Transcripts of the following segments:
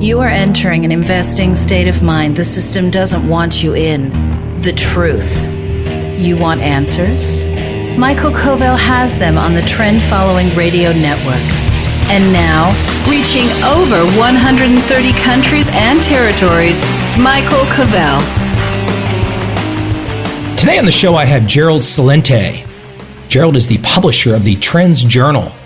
You are entering an investing state of mind the system doesn't want you in. The truth. You want answers? Michael Covel has them on the Trend Following Radio Network. And now, reaching over 130 countries and territories, Michael Covel. Today on the show, I have Gerald Celente. Gerald is the publisher of the TrendsJournal.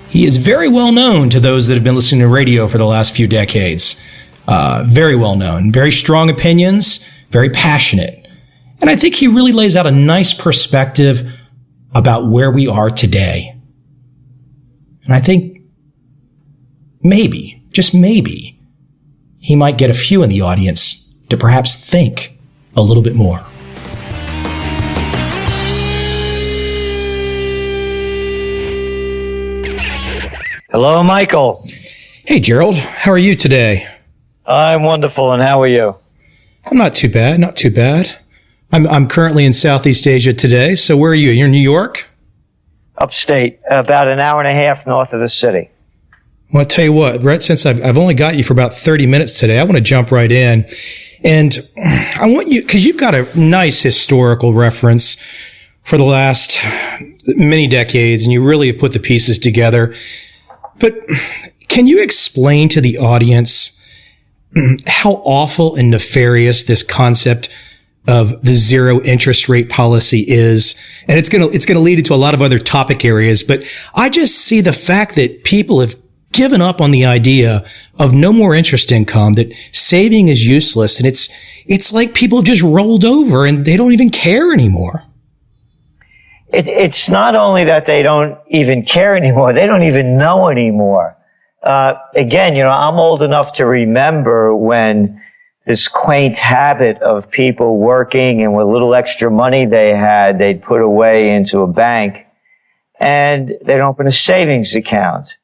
He is very well known to those that have been listening to radio for the last few decades. Very well known, very strong opinions, very passionate. And I think he really lays out a nice perspective about where we are today. And I think maybe, just maybe, he might get a few in the audience to perhaps think a little bit more. Hello, Michael. Hey, Gerald. How are you today? I'm wonderful, and how are you? I'm not too bad, not too bad. I'm currently in Southeast Asia today, so where are you? You're in New York? Upstate, about an hour and a half north of the city. Well, I'll tell you what, right, since I've only got you for about 30 minutes today, I want to jump right in. And I want you, because you've got a nice historical reference for the last many decades, and you really have put the pieces together. But can you explain to the audience how awful and nefarious this concept of the zero interest rate policy is? And it's going to lead into a lot of other topic areas, but I just see the fact that people have given up on the idea of no more interest income, that saving is useless, and it's like people have just rolled over and they don't even care anymore. It's not only that they don't even care anymore, they don't even know anymore. Again, I'm old enough to remember when this quaint habit of people working and what little extra money they had, they'd put away into a bank and they'd open a savings account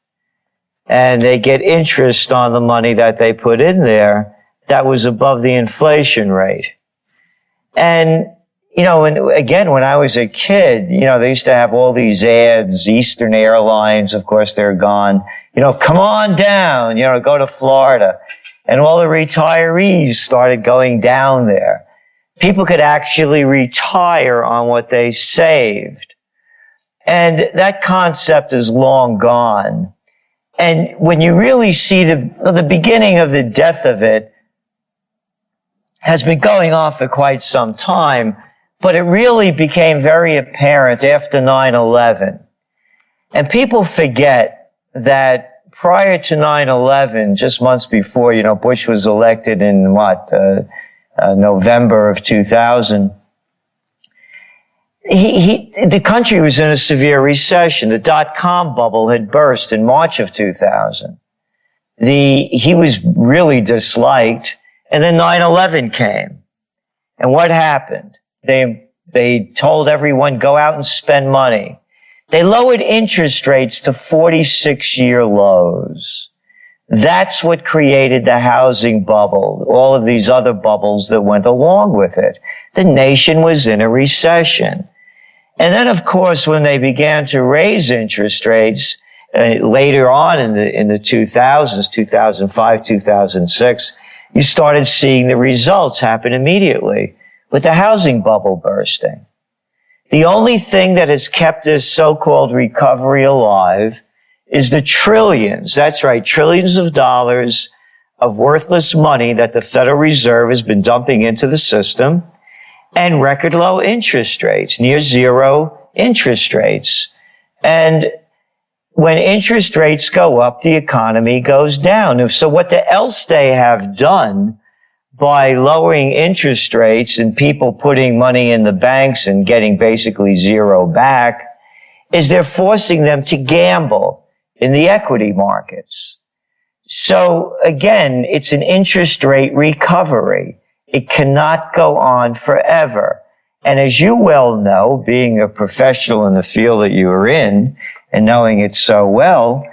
and they get interest on the money that they put in there that was above the inflation rate. And and again, when I was a kid, they used to have all these ads, Eastern Airlines, of course, they're gone. Come on down, go to Florida. And all the retirees started going down there. People could actually retire on what they saved. And that concept is long gone. And when you really see the beginning of the death of it has been going on for quite some time. But it really became very apparent after 9/11. And people forget that prior to 9/11, just months before, Bush was elected in November of 2000. The country was in a severe recession. The dot-com bubble had burst in March of 2000. He was really disliked. And then 9/11 came. And what happened? They told everyone, go out and spend money. They lowered interest rates to 46-year lows. That's what created the housing bubble, all of these other bubbles that went along with it. The nation was in a recession. And then, of course, when they began to raise interest rates later on in the 2000s, 2005, 2006, you started seeing the results happen immediately, with the housing bubble bursting. The only thing that has kept this so-called recovery alive is the trillions, that's right, trillions of dollars of worthless money that the Federal Reserve has been dumping into the system, and record low interest rates, near zero interest rates. And when interest rates go up, the economy goes down. So what else they have done by lowering interest rates and people putting money in the banks and getting basically zero back, is they're forcing them to gamble in the equity markets. So again, it's an interest rate recovery. It cannot go on forever. And as you well know, being a professional in the field that you are in and knowing it so well,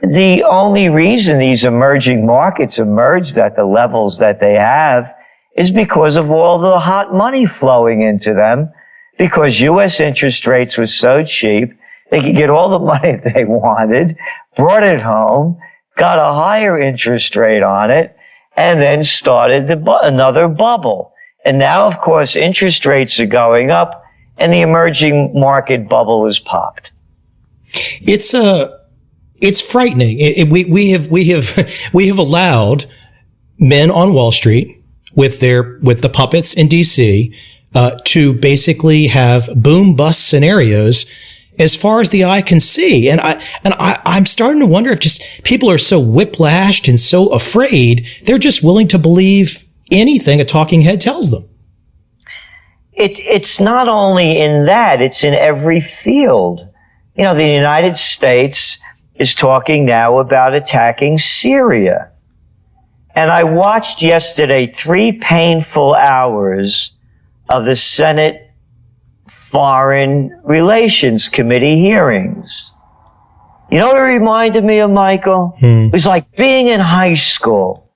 the only reason these emerging markets emerged at the levels that they have is because of all the hot money flowing into them, because U.S. interest rates were so cheap, they could get all the money they wanted, brought it home, got a higher interest rate on it, and then started another bubble. And now, of course, interest rates are going up, and the emerging market bubble is popped. It's frightening. We have allowed men on Wall Street with the puppets in DC to basically have boom bust scenarios as far as the eye can see. And I'm starting to wonder if just people are so whiplashed and so afraid, they're just willing to believe anything a talking head tells them. It's not only in that, it's in every field. You know, the United States is talking now about attacking Syria. And I watched yesterday 3 painful hours of the Senate Foreign Relations Committee hearings. You know what it reminded me of, Michael? It was like being in high school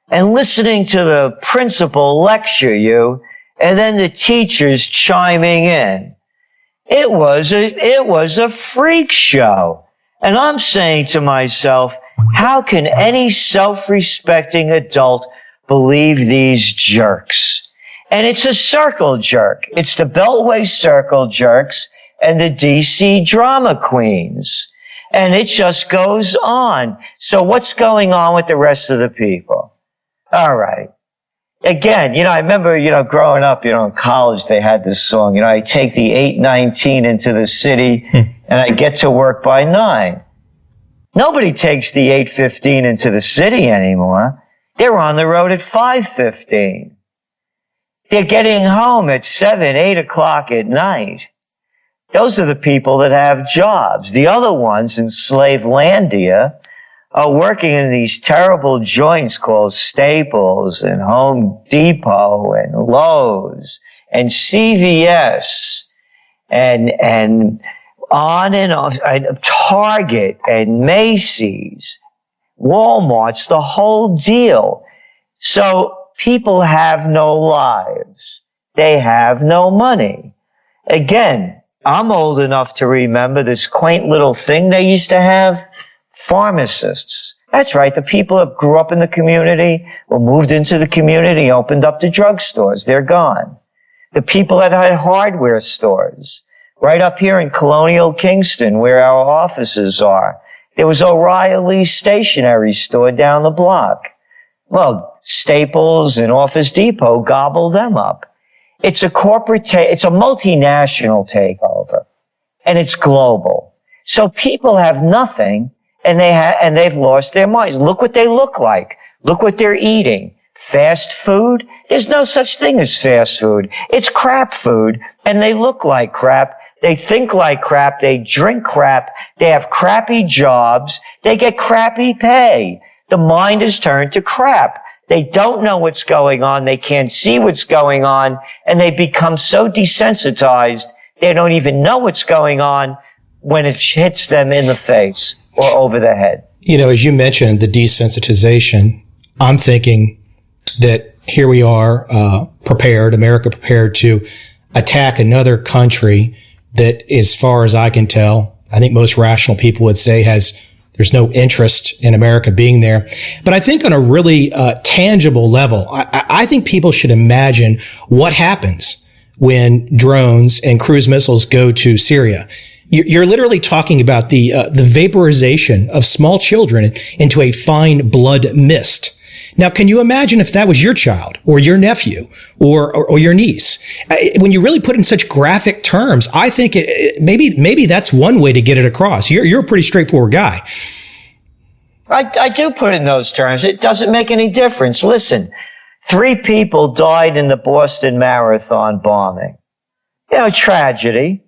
and listening to the principal lecture you and then the teachers chiming in. It was a freak show. And I'm saying to myself, how can any self-respecting adult believe these jerks? And it's a circle jerk. It's the Beltway circle jerks and the DC drama queens. And it just goes on. So what's going on with the rest of the people? All right. Again, I remember, growing up, in college, they had this song, I take the 8:19 into the city and I get to work by 9. Nobody takes the 8:15 into the city anymore. They're on the road at 5:15. They're getting home at 7, 8 o'clock at night. Those are the people that have jobs. The other ones in Slavelandia are working in these terrible joints called Staples and Home Depot and Lowe's and CVS and on and on, and Target and Macy's, Walmart's, the whole deal. So people have no lives. They have no money. Again, I'm old enough to remember this quaint little thing they used to have. Pharmacists. That's right. The people that grew up in the community or moved into the community, opened up the drugstores. They're gone. The people that had hardware stores. Right up here in Colonial Kingston, where our offices are, there was O'Reilly's stationery store down the block. Well, Staples and Office Depot gobble them up. It's a it's a multinational takeover, and it's global. So people have nothing, and they've lost their minds. Look what they look like. Look what they're eating. Fast food? There's no such thing as fast food. It's crap food, and they look like crap. They think like crap. They drink crap. They have crappy jobs. They get crappy pay. The mind is turned to crap. They don't know what's going on. They can't see what's going on. And they become so desensitized, they don't even know what's going on when it hits them in the face or over the head. As you mentioned, the desensitization, I'm thinking that here we are, America prepared to attack another country that, as far as I can tell, I think most rational people would say there's no interest in America being there. But I think on a really tangible level, I think people should imagine what happens when drones and cruise missiles go to Syria. You're literally talking about the vaporization of small children into a fine blood mist. Now, can you imagine if that was your child or your nephew or your niece? When you really put it in such graphic terms, I think maybe that's one way to get it across. You're a pretty straightforward guy. I do put it in those terms. It doesn't make any difference. Listen, 3 people died in the Boston Marathon bombing. Tragedy.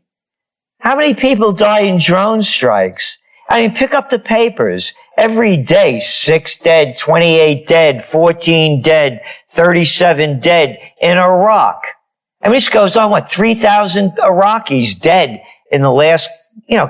How many people died in drone strikes? I mean, pick up the papers. Every day, 6 dead, 28 dead, 14 dead, 37 dead in Iraq. I mean, this goes on, 3,000 Iraqis dead in the last,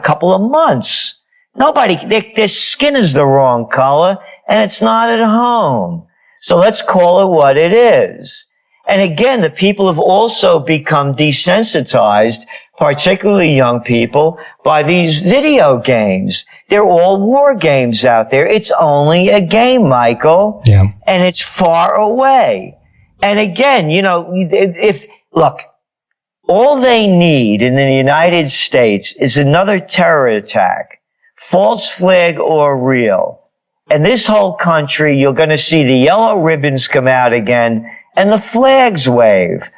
couple of months. Their skin is the wrong color, and it's not at home. So let's call it what it is. And again, the people have also become desensitized particularly young people, by these video games. They're all war games out there. It's only a game, Michael. Yeah. And it's far away. And again, look, all they need in the United States is another terror attack, false flag or real. And this whole country, you're going to see the yellow ribbons come out again and the flags wave.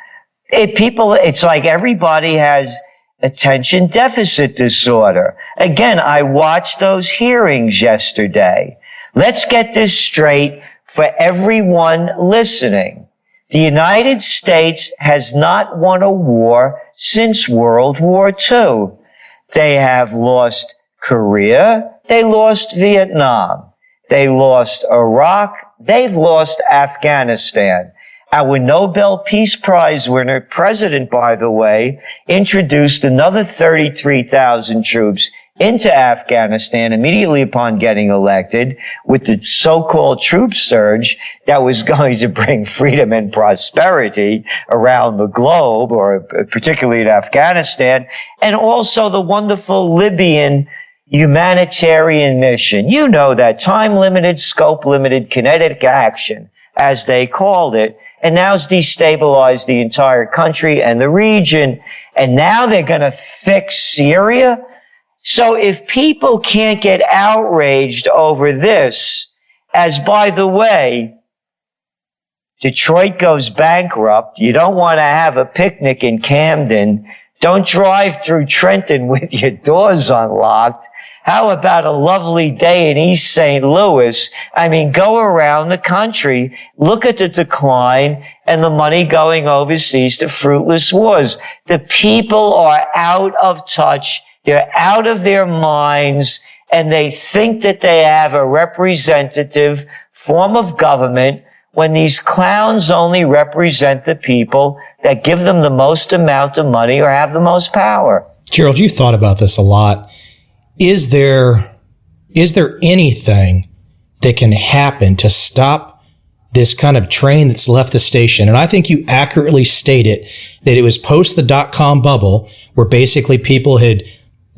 It's like everybody has attention deficit disorder. Again, I watched those hearings yesterday. Let's get this straight for everyone listening. The United States has not won a war since World War II. They have lost Korea. They lost Vietnam. They lost Iraq. They've lost Afghanistan. Our Nobel Peace Prize winner, president, by the way, introduced another 33,000 troops into Afghanistan immediately upon getting elected with the so-called troop surge that was going to bring freedom and prosperity around the globe, or particularly in Afghanistan, and also the wonderful Libyan humanitarian mission. You know that time-limited, scope-limited kinetic action, as they called it, and now it's destabilized the entire country and the region, and now they're going to fix Syria. So if people can't get outraged over this, as by the way, Detroit goes bankrupt, you don't want to have a picnic in Camden, don't drive through Trenton with your doors unlocked. How about a lovely day in East St. Louis? I mean, go around the country, look at the decline and the money going overseas to fruitless wars. The people are out of touch. They're out of their minds, and they think that they have a representative form of government when these clowns only represent the people that give them the most amount of money or have the most power. Gerald, you've thought about this a lot. Is there anything that can happen to stop this kind of train that's left the station? And I think you accurately stated that it was post the dot-com bubble where basically people had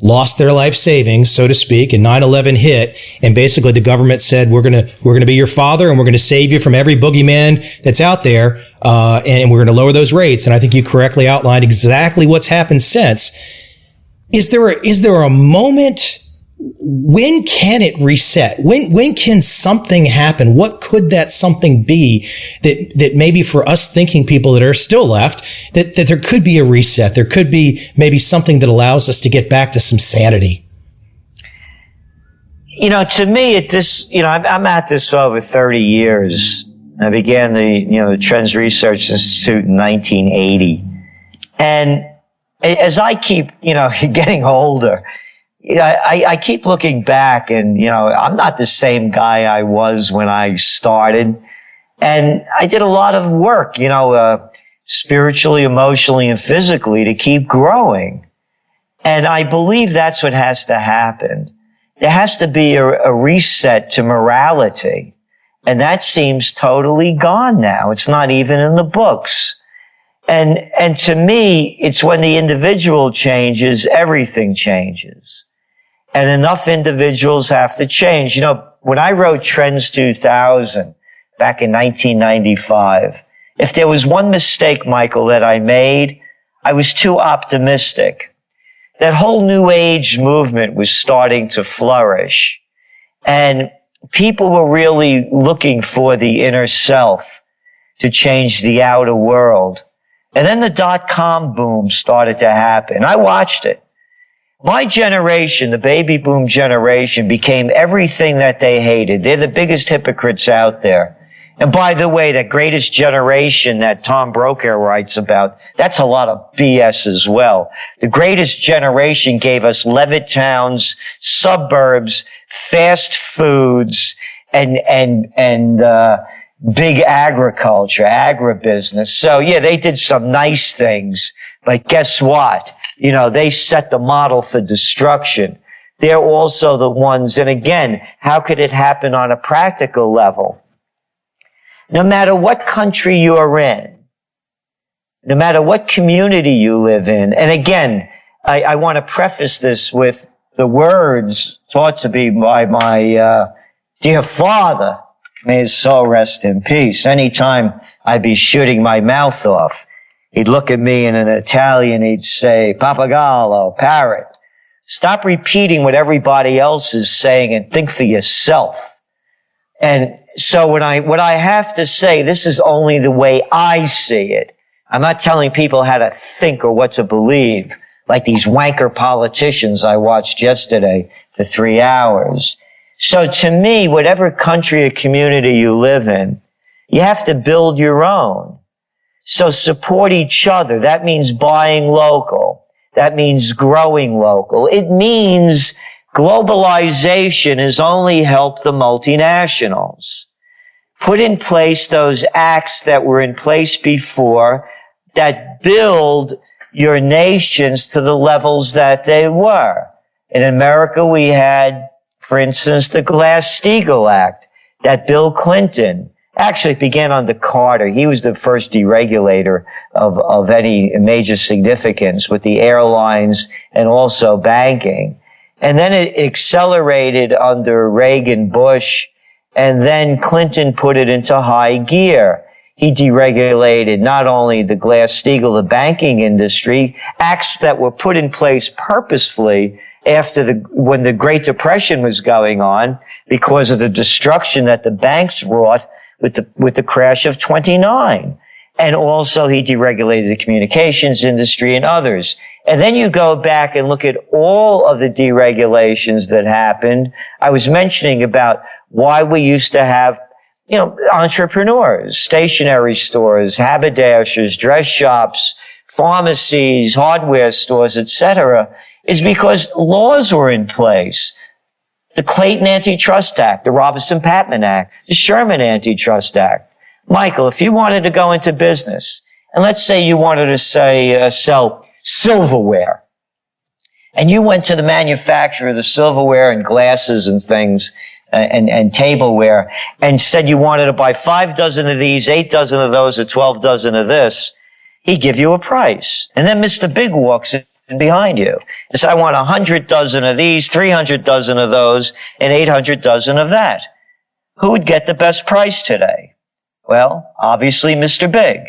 lost their life savings, so to speak, and 9/11 hit, and basically the government said, we're gonna be your father, and we're gonna save you from every boogeyman that's out there, and we're gonna lower those rates. And I think you correctly outlined exactly what's happened since. Is there a moment? When can it reset? When can something happen? What could that something be that maybe for us thinking people that are still left, that there could be a reset? There could be maybe something that allows us to get back to some sanity. To me, I'm at this for over 30 years. I began the Trends Research Institute in 1980. And as I keep, getting older, I keep looking back, and, I'm not the same guy I was when I started. And I did a lot of work, spiritually, emotionally, and physically to keep growing. And I believe that's what has to happen. There has to be a reset to morality. And that seems totally gone now. It's not even in the books. And to me, it's when the individual changes, everything changes. And enough individuals have to change. When I wrote Trends 2000 back in 1995, if there was one mistake, Michael, that I made, I was too optimistic. That whole New Age movement was starting to flourish. And people were really looking for the inner self to change the outer world. And then the dot-com boom started to happen. I watched it. My generation, the baby boom generation, became everything that they hated. They're the biggest hypocrites out there. And by the way, that greatest generation that Tom Brokaw writes about, that's a lot of BS as well. The greatest generation gave us Levittowns, suburbs, fast foods, and big agriculture, agribusiness. So yeah, they did some nice things, but guess what? They set the model for destruction. They're also the ones, and again, how could it happen on a practical level? No matter what country you're in, no matter what community you live in, and again, I want to preface this with the words taught to me by my dear father. May his soul rest in peace. Anytime I'd be shooting my mouth off, he'd look at me in an Italian, he'd say, "Papagallo, parrot. Stop repeating what everybody else is saying and think for yourself." And so what I have to say, this is only the way I see it. I'm not telling people how to think or what to believe, like these wanker politicians I watched yesterday for 3 hours. So to me, whatever country or community you live in, you have to build your own. So support each other. That means buying local. That means growing local. It means globalization has only helped the multinationals. Put in place those acts that were in place before that build your nations to the levels that they were. In America, we had, for instance, the Glass-Steagall Act that Bill Clinton actually began under Carter. He was the first deregulator of any major significance with the airlines and also banking. And then it accelerated under Reagan, Bush, and then Clinton put it into high gear. He deregulated not only the Glass-Steagall, the banking industry, acts that were put in place purposefully when the Great Depression was going on because of the destruction that the banks wrought with the crash of 29. And also he deregulated the communications industry and others. And then you go back and look at all of the deregulations that happened. I was mentioning about why we used to have, entrepreneurs, stationery stores, haberdashers, dress shops, pharmacies, hardware stores, etc., is because laws were in place. The Clayton Antitrust Act, the Robertson-Patman Act, the Sherman Antitrust Act. Michael, if you wanted to go into business, and let's say you wanted to sell silverware, and you went to the manufacturer of the silverware and glasses and things, and tableware, and said you wanted to buy 5 dozen of these, 8 dozen of those, or 12 dozen of this, he'd give you a price. And then Mr. Big walks in behind you and says, I want 100 dozen of these, 300 dozen of those, and 800 dozen of that. Who would get the best price today? Well, obviously Mr. Big.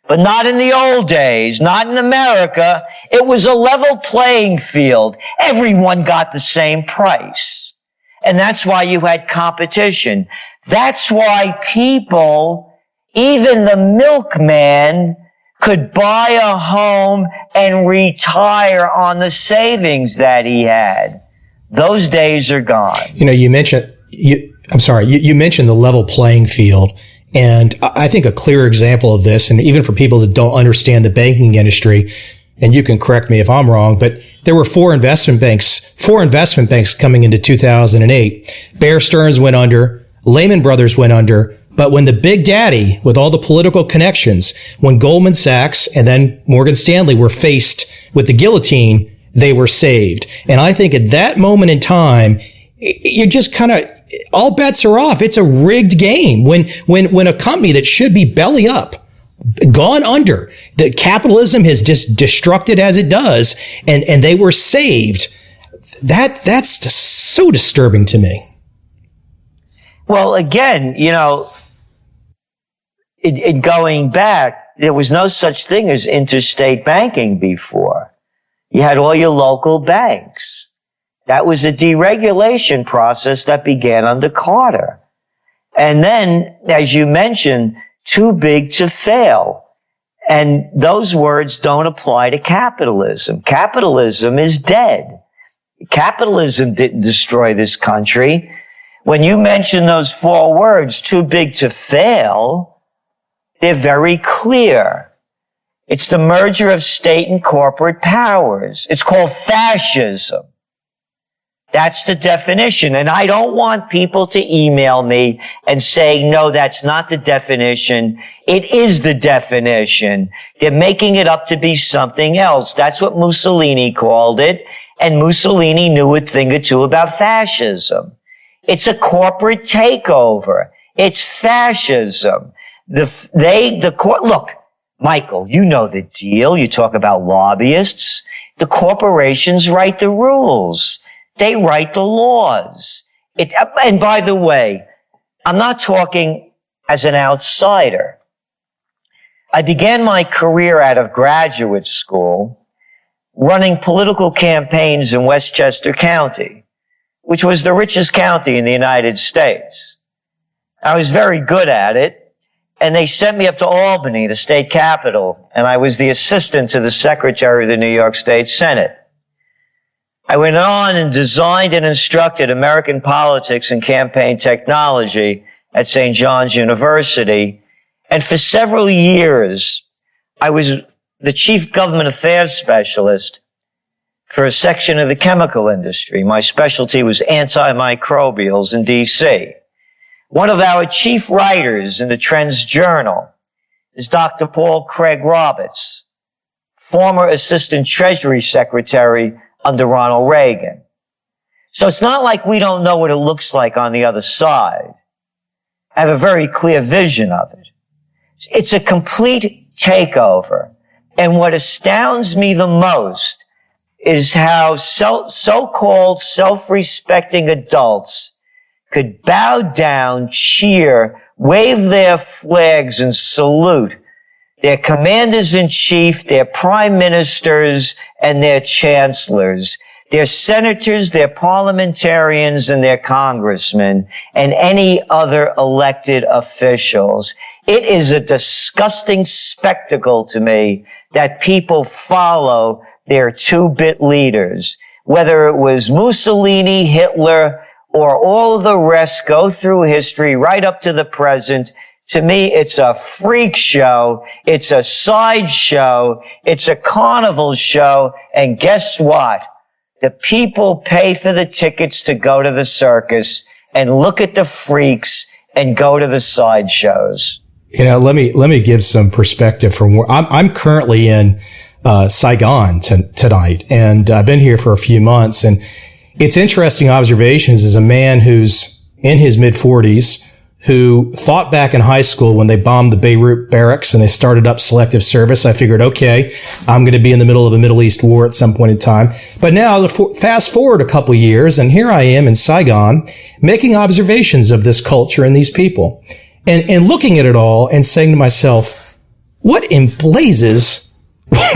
But not in the old days, not in America. It was a level playing field. Everyone got the same price. And that's why you had competition. That's why people, even the milkman, could buy a home and retire on the savings that he had. Those days are gone. You mentioned the level playing field. And I think a clear example of this, and even for people that don't understand the banking industry, and you can correct me if I'm wrong, but there were four investment banks coming into 2008. Bear Stearns went under, Lehman Brothers went under, but when the big daddy, with all the political connections, when Goldman Sachs and then Morgan Stanley were faced with the guillotine, they were saved. And I think at that moment in time, you just kind of, all bets are off. It's a rigged game. When a company that should be belly up, gone under, the capitalism has just destructed as it does, and they were saved. That's just so disturbing to me. Well, again, in going back, there was no such thing as interstate banking before. You had all your local banks. That was a deregulation process that began under Carter. And then, as you mentioned, too big to fail. And those words don't apply to capitalism. Capitalism is dead. Capitalism didn't destroy this country. When you mention those 4 words, too big to fail, they're very clear. It's the merger of state and corporate powers. It's called fascism. That's the definition. And I don't want people to email me and say, no, that's not the definition. It is the definition. They're making it up to be something else. That's what Mussolini called it. And Mussolini knew a thing or two about fascism. It's a corporate takeover. It's fascism. Look, Michael, you know the deal. You talk about lobbyists. The corporations write the rules. They write the laws. And by the way, I'm not talking as an outsider. I began my career out of graduate school running political campaigns in Westchester County, which was the richest county in the United States. I was very good at it, and they sent me up to Albany, the state capital, and I was the assistant to the secretary of the New York State Senate. I went on and designed and instructed American politics and campaign technology at St. John's University. And for several years, I was the chief government affairs specialist for a section of the chemical industry. My specialty was antimicrobials in D.C. One of our chief writers in the TrendsJournal is Dr. Paul Craig Roberts, former assistant treasury secretary under Ronald Reagan. So it's not like we don't know what it looks like on the other side. I have a very clear vision of it. It's a complete takeover. And what astounds me the most is how so-called self-respecting adults could bow down, cheer, wave their flags, and salute their commanders-in-chief, their prime ministers, and their chancellors, their senators, their parliamentarians, and their congressmen, and any other elected officials. It is a disgusting spectacle to me that people follow their two-bit leaders. Whether it was Mussolini, Hitler, or all of the rest, go through history right up to the present. To me, it's a freak show. It's a sideshow. It's a carnival show. And guess what? The people pay for the tickets to go to the circus and look at the freaks and go to the sideshows. You know, let me give some perspective from where I'm currently in Saigon tonight, and I've been here for a few months, and it's interesting observations as a man who's in his mid-40s, who thought back in high school when they bombed the Beirut barracks and they started up selective service. I figured, okay, I'm going to be in the middle of a Middle East war at some point in time. But now, fast forward a couple years, and here I am in Saigon making observations of this culture and these people, and looking at it all and saying to myself, what in blazes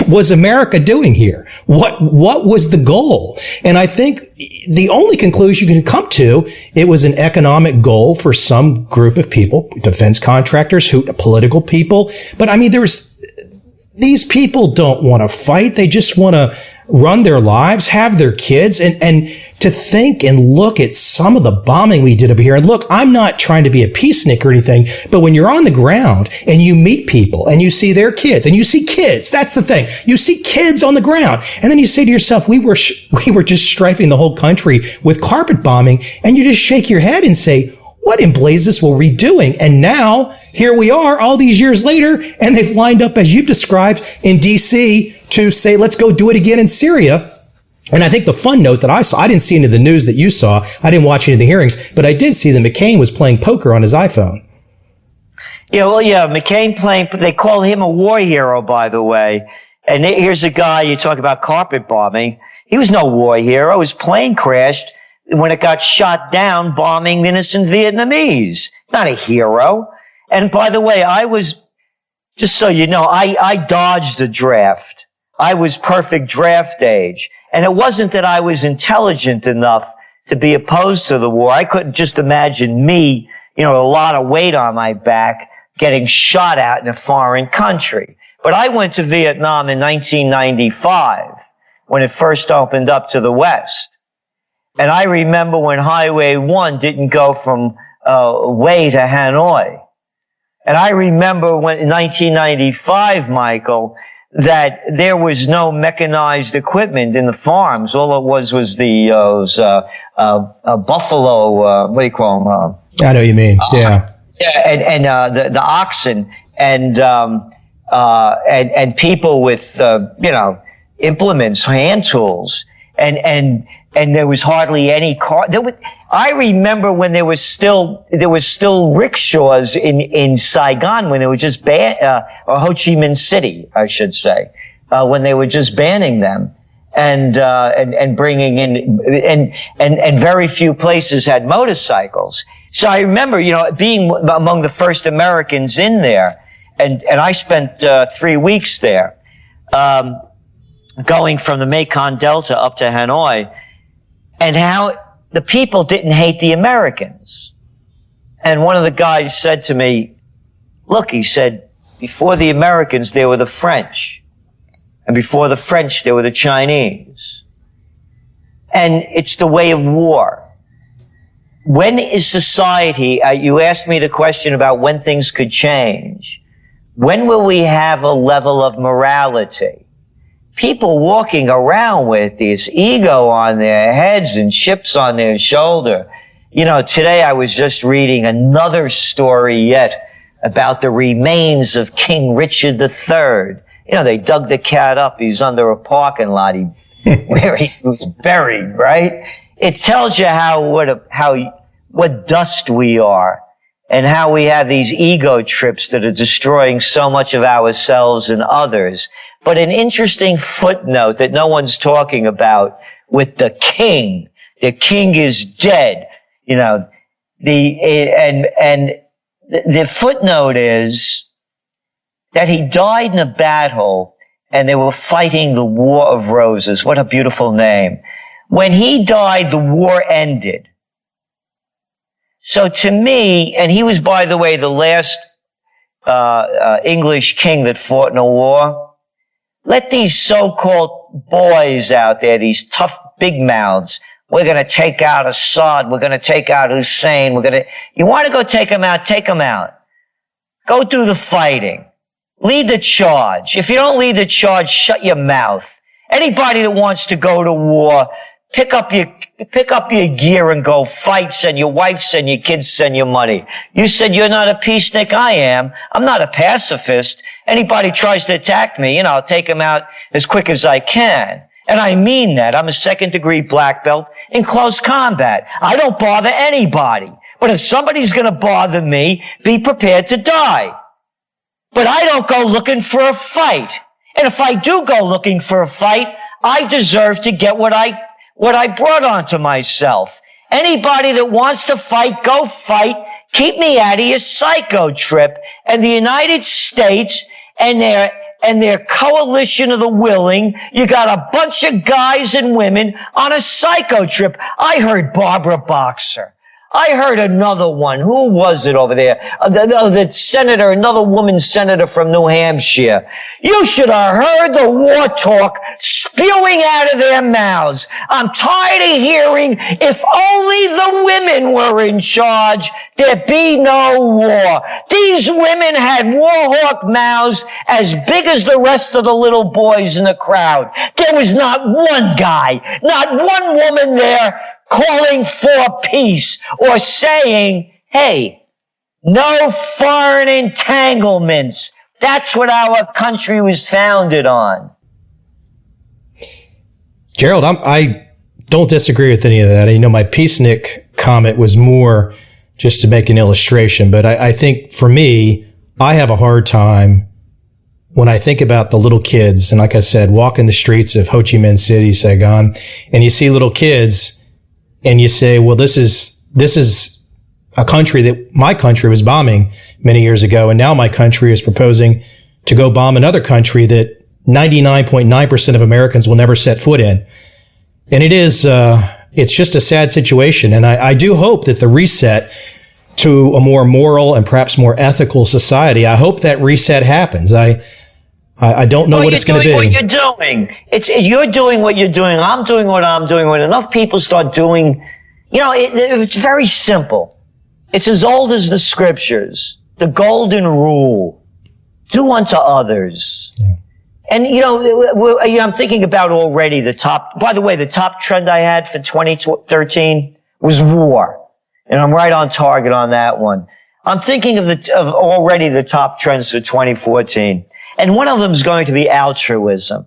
was America doing here? What was the goal? And I think the only conclusion you can come to, it was an economic goal for some group of people, defense contractors, political people. But I mean, these people don't want to fight. They just want to run their lives, have their kids, and to think and look at some of the bombing we did over here. And look, I'm not trying to be a peacenik or anything, but when you're on the ground and you meet people and you see their kids, and you see kids, that's the thing. You see kids on the ground, and then you say to yourself, we were just strafing the whole country with carpet bombing, and you just shake your head and say, what in blazes were we doing? And now, here we are all these years later, and they've lined up, as you've described, in D.C. to say, let's go do it again in Syria. And I think the fun note that I saw, I didn't see any of the news that you saw. I didn't watch any of the hearings, but I did see that McCain was playing poker on his iPhone. McCain playing, they call him a war hero, by the way. And here's a guy, you talk about carpet bombing. He was no war hero. His plane crashed when it got shot down bombing innocent Vietnamese. Not a hero. And by the way, just so you know, I dodged the draft. I was perfect draft age. And it wasn't that I was intelligent enough to be opposed to the war. I couldn't just imagine me, a lot of weight on my back, getting shot at in a foreign country. But I went to Vietnam in 1995 when it first opened up to the West. And I remember when Highway 1 didn't go from Hue to Hanoi. And I remember when in 1995, Michael, that there was no mechanized equipment in the farms. All it was the buffalo. What do you call them? I know what you mean. Yeah. And the oxen and people with implements, hand tools, and there was hardly any car. I remember when there was still rickshaws in Saigon when they were just or Ho Chi Minh City, I should say, when they were just banning them. and bringing in, and very few places had motorcycles. So I remember, being among the first Americans in there, and I spent 3 weeks there, going from the Mekong Delta up to Hanoi, and how the people didn't hate the Americans. And one of the guys said to me, look, he said, before the Americans, there were the French. And before the French, there were the Chinese. And it's the way of war. When is society, you asked me the question about when things could change. When will we have a level of morality? People walking around with this ego on their heads and chips on their shoulder. Today I was just reading another story yet about the remains of King Richard III. They dug the cat up. He's under a parking lot where he was buried, right? It tells you what dust we are and how we have these ego trips that are destroying so much of ourselves and others. But an interesting footnote that no one's talking about with the king. The king is dead. The footnote is that he died in a battle and they were fighting the War of Roses. What a beautiful name. When he died, the war ended. So to me, and he was, by the way, the last English king that fought in a war. Let these so-called boys out there, these tough big mouths, we're going to take out Assad, we're going to take out Hussein, you want to go take them out, take them out. Go do the fighting. Lead the charge. If you don't lead the charge, shut your mouth. Anybody that wants to go to war, pick up your gear and go fight. Send your wife, send your kids, send your money. You said you're not a peacenik. I am. I'm not a pacifist. Anybody tries to attack me, I'll take them out as quick as I can. And I mean that. I'm a second-degree black belt in close combat. I don't bother anybody. But if somebody's going to bother me, be prepared to die. But I don't go looking for a fight. And if I do go looking for a fight, I deserve to get what I brought onto myself. Anybody that wants to fight, go fight. Keep me out of your psycho trip. And the United States and their coalition of the willing, you got a bunch of guys and women on a psycho trip. I heard Barbara Boxer. I heard another one. Who was it over there? The senator, another woman senator from New Hampshire. You should have heard the war talk spewing out of their mouths. I'm tired of hearing, if only the women were in charge, there'd be no war. These women had warhawk mouths as big as the rest of the little boys in the crowd. There was not one guy, not one woman there calling for peace or saying, hey, no foreign entanglements. That's what our country was founded on. Gerald, I don't disagree with any of that. My peacenik comment was more just to make an illustration, but I think for me, I have a hard time when I think about the little kids, and like I said, walking the streets of Ho Chi Minh City, Saigon, and you see little kids and you say, well, this is a country that my country was bombing many years ago. And now my country is proposing to go bomb another country that 99.9% of Americans will never set foot in. And it's just a sad situation. And I do hope that the reset to a more moral and perhaps more ethical society, I hope that reset happens. I don't know what it's going to be. You're doing what you're doing. You're doing what you're doing. I'm doing what I'm doing. When enough people start doing, it's very simple. It's as old as the scriptures. The golden rule. Do unto others. Yeah. And, I'm thinking about already the top trend I had for 2013 was war. And I'm right on target on that one. I'm thinking of already the top trends for 2014. And one of them is going to be altruism.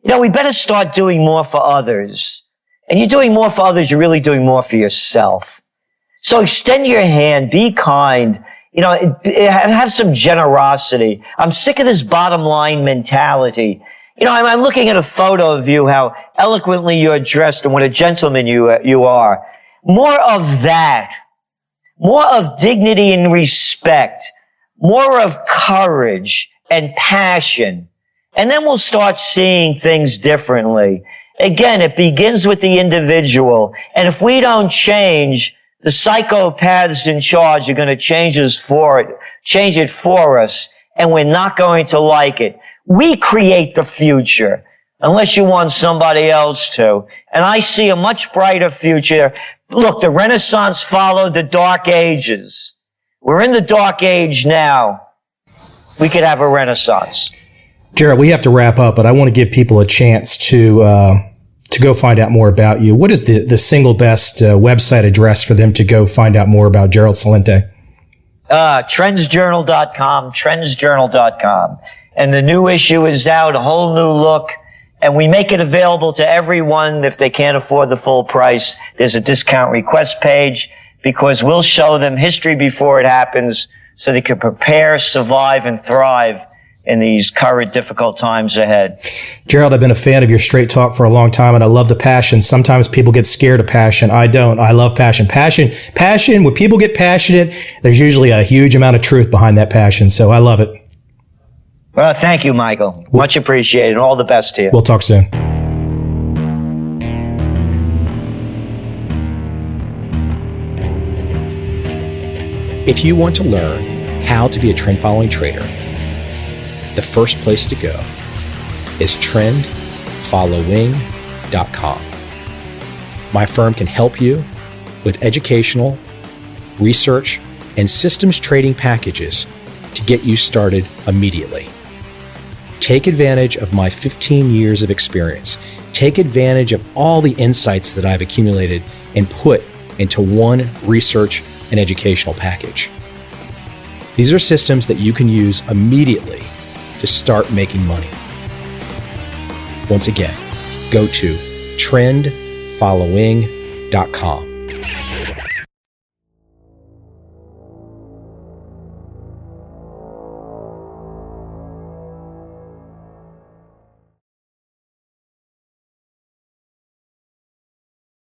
We better start doing more for others. And you're doing more for others, you're really doing more for yourself. So extend your hand, be kind, have some generosity. I'm sick of this bottom line mentality. I'm looking at a photo of you, how eloquently you're dressed and what a gentleman you are. More of that. More of dignity and respect. More of courage and passion. And then we'll start seeing things differently. Again, it begins with the individual. And if we don't change, the psychopaths in charge are going to change it for us. And we're not going to like it. We create the future, unless you want somebody else to. And I see a much brighter future. Look, the Renaissance followed the Dark Ages. We're in the Dark Age now. We could have a Renaissance. Gerald, we have to wrap up, but I want to give people a chance to go find out more about you. What is the single best website address for them to go find out more about Gerald Celente? TrendsJournal.com, TrendsJournal.com. And the new issue is out, a whole new look. And we make it available to everyone if they can't afford the full price. There's a discount request page because we'll show them history before it happens so they can prepare, survive, and thrive in these current difficult times ahead. Gerald, I've been a fan of your straight talk for a long time, and I love the passion. Sometimes people get scared of passion. I don't. I love passion. Passion, when people get passionate, there's usually a huge amount of truth behind that passion, so I love it. Well, thank you, Michael. Much appreciated, and all the best to you. We'll talk soon. If you want to learn how to be a trend-following trader, the first place to go is TrendFollowing.com. My firm can help you with educational, research, and systems trading packages to get you started immediately. Take advantage of my 15 years of experience. Take advantage of all the insights that I've accumulated and put into one research and educational package. These are systems that you can use immediately to start making money. Once again, go to TrendFollowing.com.